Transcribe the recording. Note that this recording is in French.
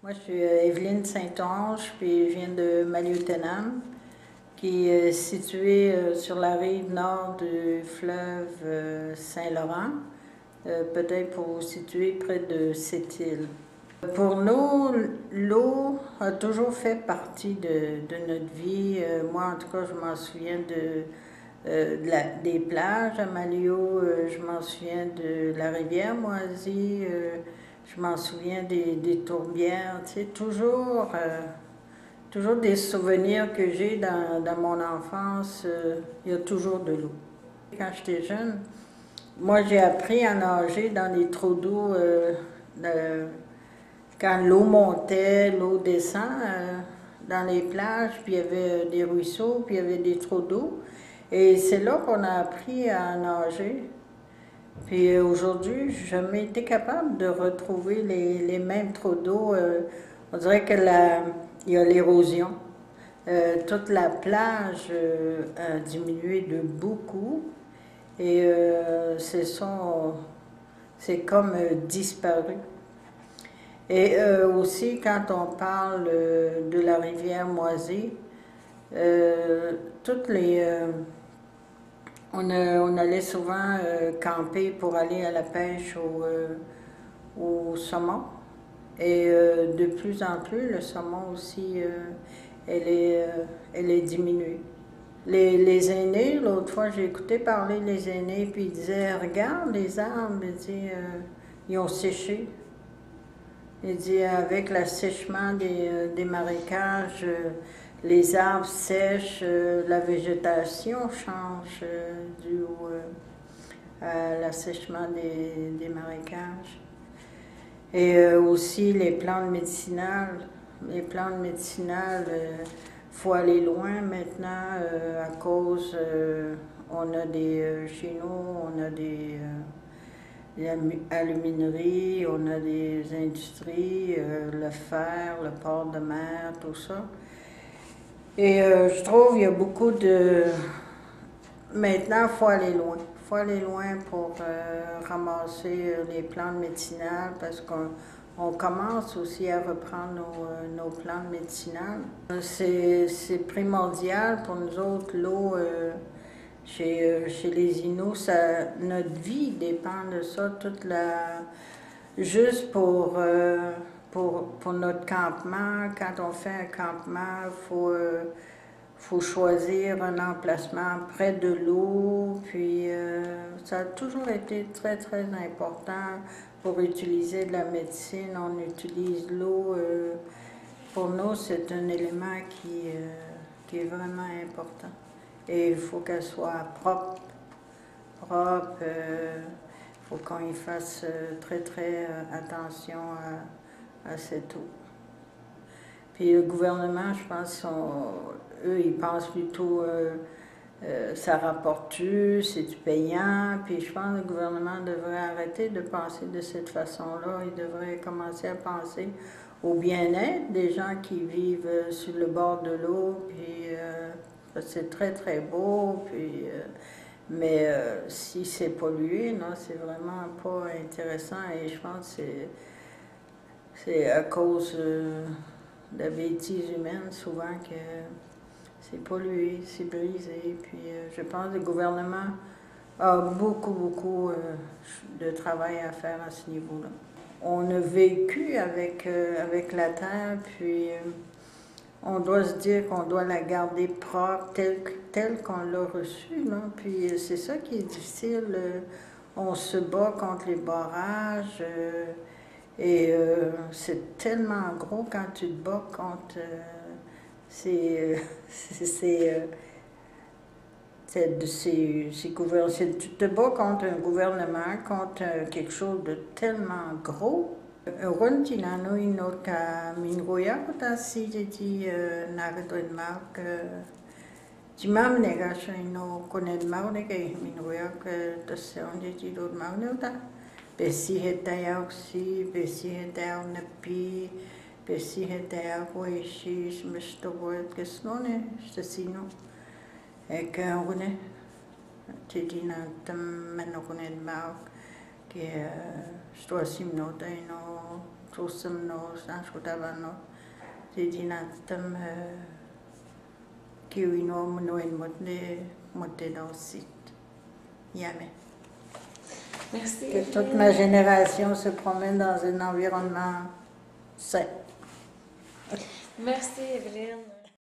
Moi, je suis Evelyne Saint-Onge, puis je viens de Maliotenam, qui est située sur la rive nord du fleuve Saint-Laurent, peut-être pour vous situer près de Sept-Îles. Pour nous, l'eau a toujours fait partie de notre vie. Moi, en tout cas, je m'en souviens des plages à Malio, je m'en souviens de la rivière Moisy, je m'en souviens des tourbières, tu sais, toujours des souvenirs que j'ai dans mon enfance, il y a toujours de l'eau. Quand j'étais jeune, moi j'ai appris à nager dans les trous d'eau quand l'eau montait, l'eau descend dans les plages, puis il y avait des ruisseaux, puis il y avait des trous d'eau. Et c'est là qu'on a appris à nager. Puis aujourd'hui, j'ai jamais été capable de retrouver les mêmes trous d'eau. On dirait que il y a l'érosion. Toute la plage a diminué de beaucoup. Et c'est comme disparu. Et aussi, quand on parle de la rivière Moisy, toutes les on allait souvent camper pour aller à la pêche au saumon. Et de plus en plus, le saumon aussi, elle est diminuée. Les aînés, l'autre fois, j'ai écouté parler les aînés, puis ils disaient, regarde les arbres, ils ont séché. Il dit, avec l'assèchement des marécages, les arbres sèchent, la végétation change dû à l'assèchement des marécages. Et aussi les plantes médicinales. Les plantes médicinales, faut aller loin maintenant à cause, on a chez nous, on a des alumineries, on a des industries, le fer, le port de mer, tout ça. Et je trouve qu'il y a beaucoup de... Maintenant, il faut aller loin. Il faut aller loin pour ramasser les plantes médicinales parce qu'on commence aussi à reprendre nos plantes médicinales. C'est primordial pour nous autres, l'eau. Chez les Inuits, notre vie dépend de ça, juste pour notre campement. Quand on fait un campement, faut choisir un emplacement près de l'eau, puis ça a toujours été très, très important pour utiliser de la médecine. On utilise l'eau. Pour nous, c'est un élément qui est vraiment important. Et il faut qu'elle soit propre. Il faut qu'on y fasse très, très attention à cette eau. Puis le gouvernement, je pense, eux, ils pensent plutôt, ça rapporte-tu, c'est-tu payant? Puis je pense que le gouvernement devrait arrêter de penser de cette façon-là. Il devrait commencer à penser au bien-être des gens qui vivent sur le bord de l'eau, puis c'est très, très beau, puis, mais si c'est pollué, non, c'est vraiment pas intéressant. Et je pense que c'est à cause de la bêtise humaine, souvent, que c'est pollué, c'est brisé. Puis je pense que le gouvernement a beaucoup, beaucoup de travail à faire à ce niveau-là. On a vécu avec la terre, puis on doit se dire qu'on doit la garder propre, telle qu'on l'a reçue. Là. Puis c'est ça qui est difficile. On se bat contre les barrages. Et c'est tellement gros quand tu te bats contre. Tu te bats contre un gouvernement, contre quelque chose de tellement gros. Runtina no ka mingoya ta si ti nagadrenmark Jimam nega no konen maune ke mingoya ta se onde ti do maune ta. Besi hetaya aussi, besi hetaya napi, besi hetaya koishi, smesto voet kesnone, stasino. Et qu'on est, tu dis maintenant qu'on est marque, que je dois s'y noter, som nos, Schudavanno, Didinatum, Kiwino, Monoen Monteno site. Jamais. Merci. Que toute ma génération se promène dans un environnement sain. Merci, Evelyne.